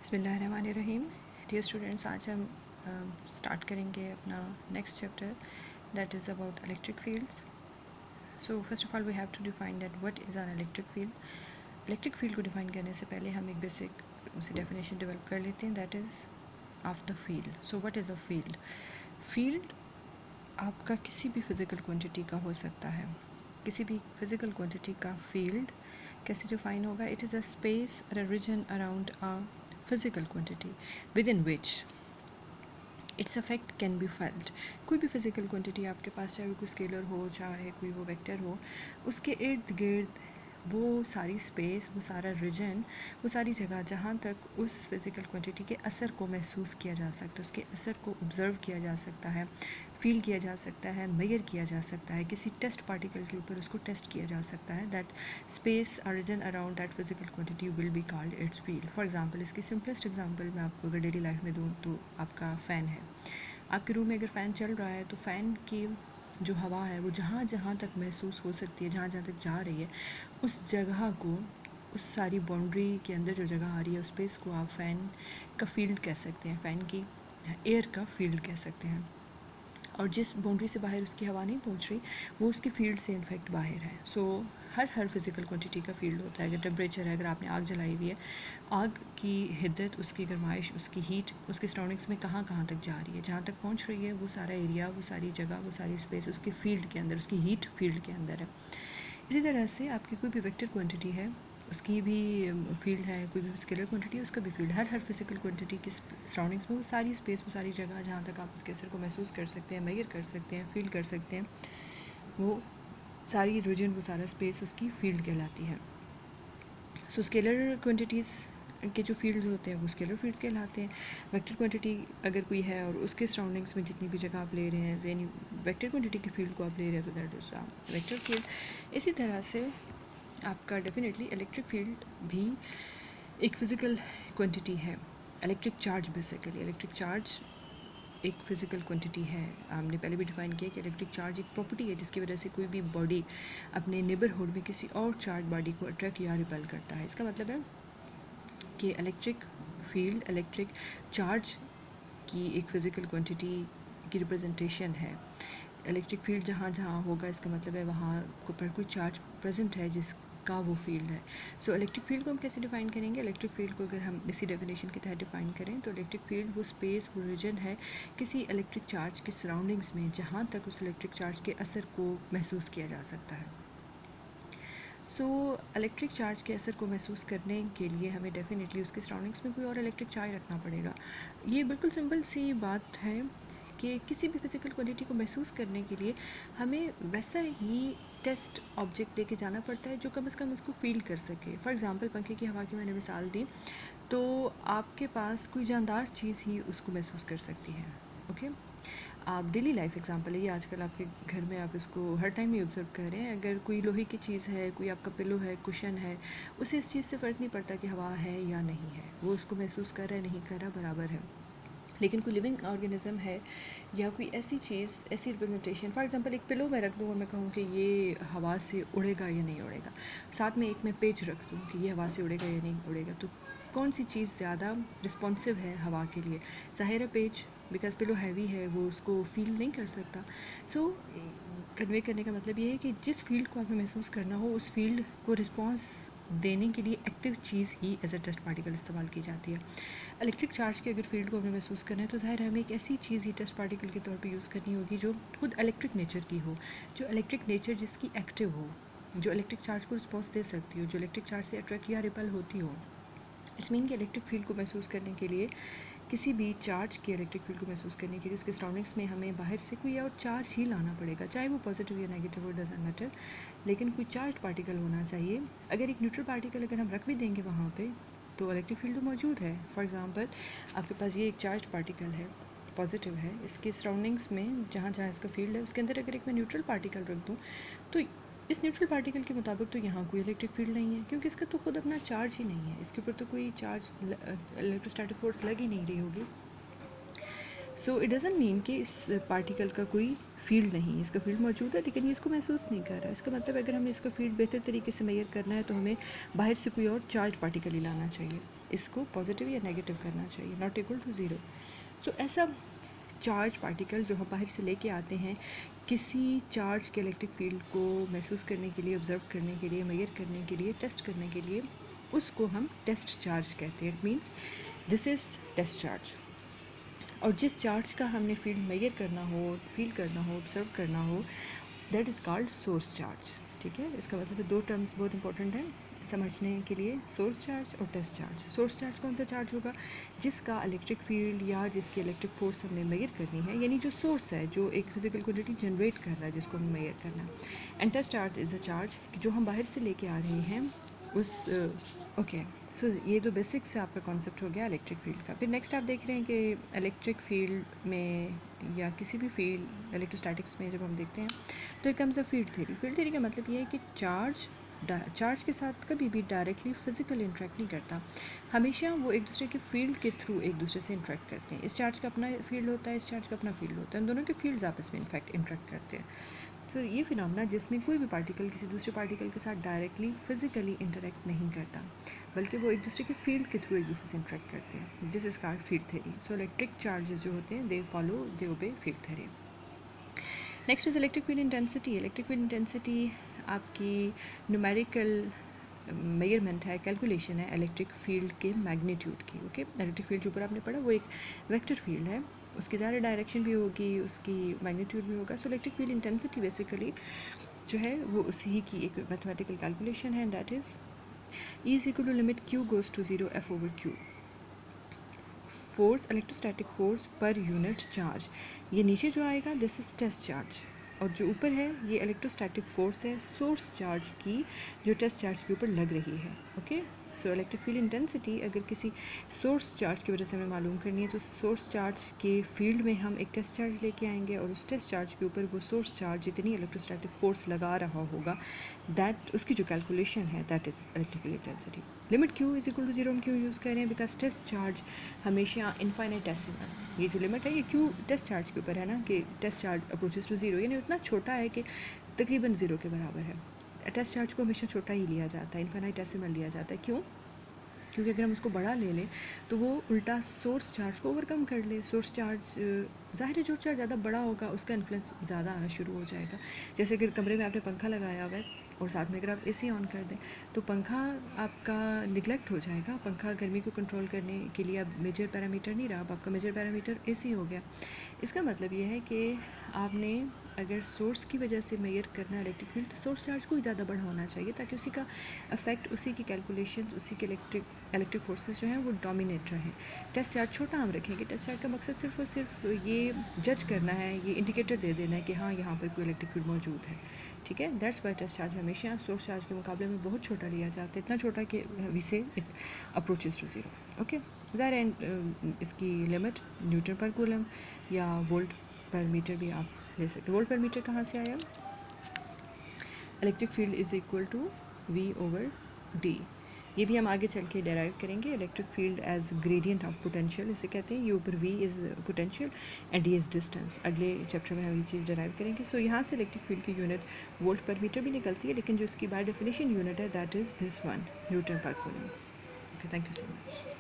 बिस्मिल्लाहिर्रहमानिर्रहीम। Dear students, आज हम स्टार्ट करेंगे अपना next chapter that is about electric fields. So first of all we have to define that what is an electric field. Electric field को define करने से पहले हम एक बेसिक सी डेफिनेशन डेवलप कर लेते हैं, that is of the field. So what is a field? Field आपका किसी भी फिज़िकल क्वांटिटी का हो सकता है। किसी भी फिज़िकल क्वांटिटी का फील्ड कैसे डिफाइन होगा? इट इज़ अ स्पेस और a region around a physical quantity within which its effect can be felt। कोई भी फिज़िकल क्वांटिटी आपके पास, चाहे वो कोई स्केलर हो चाहे कोई वो वेक्टर हो, उसके इर्द गिर्द वो सारी स्पेस, वो सारा रीजन, वो सारी जगह जहाँ तक उस फिज़िकल क्वांटिटी के असर को महसूस किया जा सकता है, उसके असर को ऑब्ज़र्व किया जा सकता है, फील किया जा सकता है, मेजर किया जा सकता है, किसी टेस्ट पार्टिकल के ऊपर उसको टेस्ट किया जा सकता है, दैट स्पेस और region around that physical quantity will be called its field. For example, इसकी सिंपलेस्ट एग्जांपल मैं आपको अगर डेली लाइफ में दूँ तो आपका फ़ैन है। आपके रूम में अगर फ़ैन चल रहा है तो फ़ैन की जो हवा है वो जहाँ जहाँ तक महसूस हो सकती है, जहाँ जहाँ तक जा रही है, उस जगह को, उस सारी बाउंड्री के अंदर जो जगह आ रही है उस स्पेस को आप फ़ैन का फील्ड कह सकते हैं, फ़ैन की एयर का फील्ड कह सकते हैं। और जिस बाउंड्री से बाहर उसकी हवा नहीं पहुंच रही वो उसके फील्ड से इनफेक्ट बाहर है। सो हर फिज़िकल क्वांटिटी का फील्ड होता है। अगर टेम्परेचर है, अगर आपने आग जलाई हुई है, आग की हिद्दत, उसकी गर्माइश, उसकी हीट उसके सराउंडिंग्स में कहाँ कहाँ तक जा रही है, जहाँ तक पहुँच रही है वो सारा एरिया, वो सारी जगह, वो सारी स्पेस उसके फील्ड के अंदर, उसकी हीट फील्ड के अंदर है। इसी तरह से आपकी कोई भी वेक्टर क्वांटिटी है उसकी भी फील्ड है, कोई भी स्केलर क्वांटिटी है उसका भी फील्ड। हर फिजिकल क्वांटिटी की सराउंडिंग्स में वो सारी स्पेस, वो सारी जगह जहाँ तक आप उसके असर को महसूस कर सकते हैं, मेजर कर सकते हैं, फील कर सकते हैं, वो सारी रीजन, वो सारा स्पेस उसकी फील्ड कहलाती है। सो स्केलर क्वांटिटीज़ के जो फील्ड्स होते हैं वो स्केलर फील्ड्स कहलाते हैं। वेक्टर क्वांटिटी अगर कोई है और उसके सराउंडिंग्स में जितनी भी जगह आप ले रहे हैं, यानी वेक्टर क्वांटिटी के फील्ड को आप ले रहे हैं, तो दैट इज़ वेक्टर फील्ड। इसी तरह से आपका डेफिनेटली इलेक्ट्रिक फील्ड भी एक फ़िज़िकल क्वांटिटी है। Electric charge, basically electric charge एक फ़िज़िकल क्वांटिटी है। हमने पहले भी डिफ़ाइन किया कि इलेक्ट्रिक चार्ज एक प्रॉपर्टी है जिसकी वजह से कोई भी बॉडी अपने नेबरहुड में किसी और चार्ज बॉडी को अट्रैक्ट या रिपेल करता है। इसका मतलब है कि इलेक्ट्रिक फील्ड इलेक्ट्रिक चार्ज की एक फ़िज़िकल क्वांटिटी की रिप्रेजेंटेशन है। इलेक्ट्रिक फील्ड जहाँ जहाँ होगा इसका मतलब है वहाँ पर कोई चार्ज प्रेजेंट है जिसका वो फील्ड है। सो इलेक्ट्रिक फील्ड को हम कैसे डिफ़ाइन करेंगे? इलेक्ट्रिक फील्ड को अगर हम इसी डेफिनेशन के तहत डिफ़ाइन करें तो इलेक्ट्रिक फील्ड वो स्पेस, वो रीजन है किसी इलेक्ट्रिक चार्ज की सराउंडिंग्स में जहाँ तक उस इलेक्ट्रिक चार्ज के असर को महसूस किया जा सकता है। सो इलेक्ट्रिक चार्ज के असर को महसूस करने के लिए हमें डेफिनेटली उसके सराउंडिंग्स में कोई और इलेक्ट्रिक चार्ज रखना पड़ेगा। ये बिल्कुल सिंपल सी बात है कि किसी भी फिज़िकल क्वांटिटी को महसूस करने के लिए हमें वैसा ही टेस्ट ऑब्जेक्ट लेके जाना पड़ता है जो कम से कम उसको फील कर सके। फॉर एग्ज़ाम्पल, पंखे की हवा की मैंने मिसाल दी, तो आपके पास कोई जानदार चीज़ ही उसको महसूस कर सकती है। ओके, आप डेली लाइफ एग्जांपल है ये, आजकल आपके घर में आप इसको हर टाइम ही ऑब्जर्व कर रहे हैं। अगर कोई लोहे की चीज़ है, कोई आपका पिलो है, कुशन है, उसे इस चीज़ से फ़र्क नहीं पड़ता कि हवा है या नहीं है, वो उसको महसूस कर रहा है, नहीं कर रहा, बराबर है। लेकिन कोई लिविंग ऑर्गेनिज्म है या कोई ऐसी चीज़, ऐसी रिप्रेजेंटेशन, फॉर एग्जांपल एक पिलो मैं रख दूँ और मैं कहूँ कि ये हवा से उड़ेगा या नहीं उड़ेगा, साथ में एक मैं पेज रख दूँ कि ये हवा से उड़ेगा या नहीं उड़ेगा, तो कौन सी चीज़ ज़्यादा रिस्पॉन्सिव है हवा के लिए? ज़ाहिर है पेज, बिकॉज पिलो हैवी है, वो उसको फील नहीं कर सकता। सो कन्वे करने का मतलब ये है कि जिस फील्ड को आपने महसूस करना हो उस फील्ड को रिस्पॉन्स देने के लिए एक्टिव चीज़ ही एज अ टेस्ट पार्टिकल इस्तेमाल की जाती है। इलेक्ट्रिक चार्ज के अगर फील्ड को हमें महसूस करना है तो ज़ाहिर है हमें एक ऐसी चीज़ ही टेस्ट पार्टिकल के तौर पे यूज़ करनी होगी जो खुद इलेक्ट्रिक नेचर की हो, जो इलेक्ट्रिक नेचर जिसकी एक्टिव हो, जो इलेक्ट्रिक चार्ज को रिस्पॉन्स दे सकती हो, जो इलेक्ट्रिक चार्ज से अट्रैक्ट या रिपेल होती हो। इट्स मीन कि इलेक्ट्रिक फील्ड को महसूस करने के लिए, किसी भी चार्ज के इलेक्ट्रिक फील्ड को महसूस करने के लिए उसके सराउंडिंग्स में हमें बाहर से कोई और चार्ज ही लाना पड़ेगा, चाहे वो पॉजिटिव या नेगेटिव हो, डजंट मैटर, लेकिन कोई चार्ज पार्टिकल होना चाहिए। अगर एक न्यूट्रल पार्टिकल अगर हम रख भी देंगे वहाँ पे तो इलेक्ट्रिक फील्ड तो मौजूद है। फॉर एग्जांपल, आपके पास ये एक चार्ज पार्टिकल है, पॉजिटिव है, इसके सराउंडिंग्स में जहाँ जहाँ इसका फील्ड है उसके अंदर अगर एक मैं न्यूट्रल पार्टिकल रख दूँ तो इस न्यूट्रल पार्टिकल के मुताबिक तो यहाँ कोई इलेक्ट्रिक फील्ड नहीं है, क्योंकि इसका तो खुद अपना चार्ज ही नहीं है, इसके ऊपर तो कोई चार्ज, इलेक्ट्रोस्टैटिक फोर्स लग ही नहीं रही होगी। सो इट डज़ंट मीन कि इस पार्टिकल का कोई फील्ड नहीं है, इसका फील्ड मौजूद है लेकिन ये इसको महसूस नहीं कर रहा। इसका मतलब अगर हमें इसका फील्ड बेहतर तरीके से मेजर करना है तो हमें बाहर से कोई और चार्ज पार्टिकल ही लाना चाहिए। इसको पॉजिटिव या नेगेटिव करना चाहिए, नॉट इक्वल टू ज़ीरो। सो ऐसा चार्ज पार्टिकल जो हम बाहर से लेके आते हैं किसी चार्ज के इलेक्ट्रिक फील्ड को महसूस करने के लिए, ऑब्जर्व करने के लिए, मेजर करने के लिए, टेस्ट करने के लिए, उसको हम टेस्ट चार्ज कहते हैं। It means this is test charge. और जिस चार्ज का हमने फील्ड मेजर करना हो, फील करना हो, ऑब्जर्व करना हो, that is called source charge. ठीक है, इसका मतलब है दो टर्म्स बहुत इंपॉर्टेंट हैं समझने के लिए, सोर्स चार्ज और टेस्ट चार्ज। सोर्स चार्ज कौन सा चार्ज होगा? जिसका इलेक्ट्रिक फील्ड या जिसकी इलेक्ट्रिक फोर्स हमने मेजर करनी है, यानी जो सोर्स है, जो एक फिजिकल क्वांटिटी जनरेट कर रहा है जिसको हमें मेजर करना है। And test charge is a charge जो हम बाहर से लेके आ रहे हैं उस ओके। सो ये तो बेसिक्स से आपका कॉन्सेप्ट हो गया इलेक्ट्रिक फील्ड का। फिर नेक्स्ट आप देख रहे हैं कि इलेक्ट्रिक फील्ड में या किसी भी फील्ड इलेक्ट्रोस्टैटिक्स में जब हम देखते हैं तो it comes a field theory. Field theory का मतलब ये है कि चार्ज के साथ कभी भी डायरेक्टली फिजिकल इंटरेक्ट नहीं करता, हमेशा वो एक दूसरे के फील्ड के थ्रू एक दूसरे से इंटरेक्ट करते हैं। इस चार्ज का अपना फील्ड होता है, इस चार्ज का अपना फील्ड होता है, उन दोनों के फील्ड्स आपस में इनफैक्ट इंटरेक्ट करते हैं। तो ये फिनोमेना जिसमें कोई भी पार्टिकल किसी दूसरे पार्टिकल के साथ डायरेक्टली फिजिकली इंटरेक्ट नहीं करता, बल्कि वो एक दूसरे के फील्ड के थ्रू एक दूसरे से इंटरेक्ट करते हैं, this is called field theory. So electric charges जो होते हैं they obey field theory. Next is electric field intensity. Electric field intensity आपकी न्यूमेरिकल मेजरमेंट है, कैलकुलेशन है इलेक्ट्रिक फील्ड के मैग्नीट्यूड की। ओके, इलेक्ट्रिक फील्ड जो ऊपर आपने पढ़ा वो एक वेक्टर फील्ड है, उसकी ज़्यादा डायरेक्शन भी होगी, उसकी मैग्नीट्यूड भी होगा। So electric field intensity basically जो है वो उसी की एक मैथमेटिकल कैलकुलेशन है, that is E is equal to limit Q goes to 0 F over Q। Force, electrostatic force per unit charge, ये नीचे जो आएगा दिस इज टेस्ट चार्ज, और जो ऊपर है ये इलेक्ट्रोस्टैटिक फोर्स है सोर्स चार्ज की जो टेस्ट चार्ज के ऊपर लग रही है। Okay, so electric field intensity अगर किसी सोर्स चार्ज की वजह से हमें मालूम करनी है तो सोर्स चार्ज के फील्ड में हम एक टेस्ट चार्ज लेके आएंगे और उस टेस्ट चार्ज के ऊपर वो सोर्स चार्ज जितनी इलेक्ट्रोस्टैटिक फोर्स लगा रहा होगा दैट उसकी जो कैलकुलेशन है that is electric field intensity. Limit Q is equal to 0 हम क्यों यूज़ कर रहे हैं? बिकॉज टेस्ट चार्ज हमेशा इनफाइनाइटेसिमल, ये जो लिमिट है ये क्यों टेस्ट चार्ज के ऊपर है ना, कि टेस्ट चार्ज अप्रोचेस टू 0, यानी उतना छोटा है कि तकरीबन 0 के बराबर है। टेस्ट चार्ज को हमेशा छोटा ही लिया जाता है, इनफाइनाइटेसिमल लिया जाता है। क्यों? क्योंकि अगर हम उसको बड़ा ले लें तो वो उल्टा सोर्स चार्ज को ओवरकम कर ले। सोर्स चार्ज ज़ाहिर है जो चार्ज ज़्यादा बड़ा होगा उसका इन्फ्लुएंस ज़्यादा आना शुरू हो जाएगा। जैसे अगर कमरे में आपने पंखा लगाया हुआ है और साथ में अगर आप AC ऑन कर दें तो पंखा आपका निगलेक्ट हो जाएगा। पंखा गर्मी को कंट्रोल करने के लिए अब मेजर पैरामीटर नहीं रहा, अब आपका मेजर पैरामीटर AC हो गया। इसका मतलब ये है कि आपने अगर सोर्स की वजह से मेजर करना इलेक्ट्रिक फील्ड तो सोर्स चार्ज को ही ज़्यादा बड़ा होना चाहिए ताकि उसी का इफेक्ट, उसी की कैलकुलेशन, उसी के इलेक्ट्रिक फोर्सेस जो हैं वो डोमिनेट रहें। टेस्ट चार्ज छोटा हम रखेंगे, टेस्ट चार्ज का मकसद सिर्फ और सिर्फ ये जज करना है, ये इंडिकेटर दे देना है कि हाँ यहाँ पर कोई इलेक्ट्रिक फील्ड मौजूद है। ठीक है, दैट्स वाई टेस्ट चार्ज हमेशा सोर्स चार्ज के मुकाबले में बहुत छोटा लिया जाता है, इतना छोटा कि वी से इट अप्रोचेस टू 0। ओके, ज़ाहिर है इसकी लिमिट न्यूटन पर कूलम या वोल्ट पर मीटर भी आप ले सकते। वोल्ट पर मीटर कहाँ से आया? Electric field is equal to V over D। ये भी हम आगे चल के डेराइव करेंगे। Electric field as gradient of potential इसे कहते हैं। ये ऊपर V is potential and D is distance. अगले चैप्टर में हम ये चीज़ डेराइव करेंगे। सो यहाँ से इलेक्ट्रिक फील्ड की यूनिट वोल्ट पर मीटर भी निकलती है, लेकिन जो इसकी बाय डेफिनेशन यूनिट है that is this one, newton पर coulomb. Okay, thank you so much.